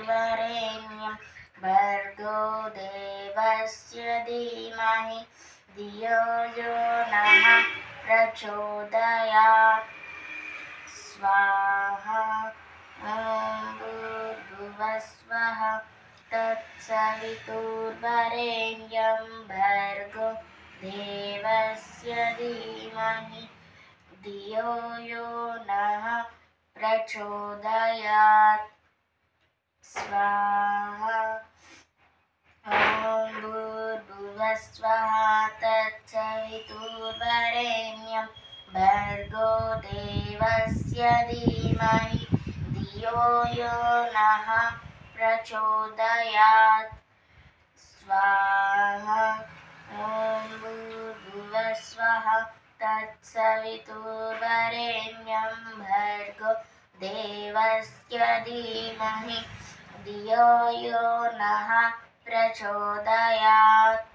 वितुर्वरेण्यं भर्गो देवस्य धीमहि धियो यो नः प्रचोदयात् स्वाहा ॐ भूर्भुवस्वः तत्सवितुर्वरेण्यं भर्गो देवस्य धीमहि धियो यो नः प्रचोदयात् स्वाहा ॐ भूर्भुवस्वः तत्सवितुर्वरेण्यं भर्गो देवस्य धीमहि धियो यो नः प्रचोदयात् स्वाहा ॐ भूर्भुवस्वः तत्सवितुर्वरेण्यं भर्गो देवस्य धीमहि धियो यो नः प्रचोदयात्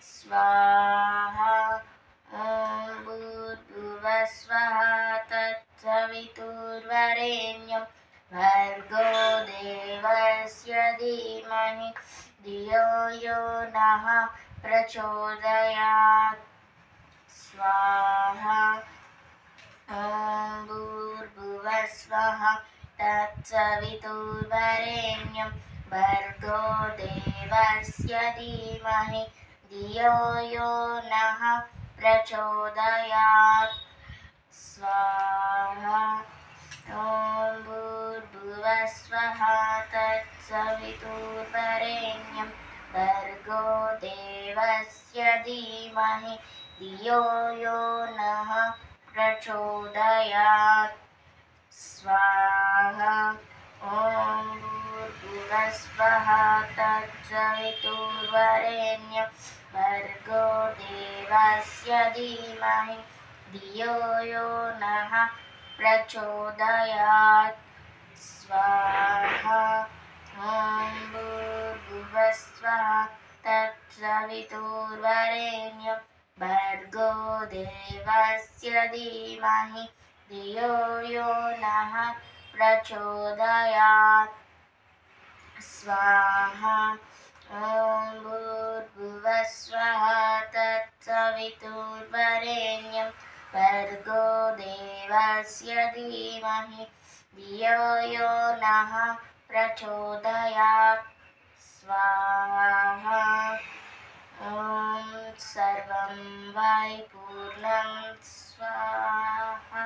स्वाहा ॐ भूर्भुवस्वः तत्सवितुर्वरेण्यं भर्गो देवस्य धीमहि धियो यो नः प्रचोदयात् स्वाहा ॐ भूर्भुवस्वः तत्सवितुर्वरेण्यं भर्गो देवस्य धीमहि धियो यो नः प्रचोदयात् स्वाहा ॐ भूर्भुवस्वः तत्सवितुर्वरेण्यं भर्गो देवस्य धीमहि धियो यो नः प्रचोदयात् स्वाहा ॐ भूर्भुवस्वः तत्सवितुर्वरेण्यं भर्गो देवस्य धीमहि धियो यो नः प्रचोदयात् स्वाहा ॐ भूर्भुवस्वः तत्सवितुर्वरेण्यं भर्गो देवस्य धीमहि धियो यो नः प्रचोदयात् स्वाहा ॐ भूर्भुवस्वः तत्सवितुर्वरेण्यं भर्गो देवस्य धीमहि धियो यो नः प्रचोदयात् स्वाहा ॐ सर्वं वै पूर्णं स्वाहा।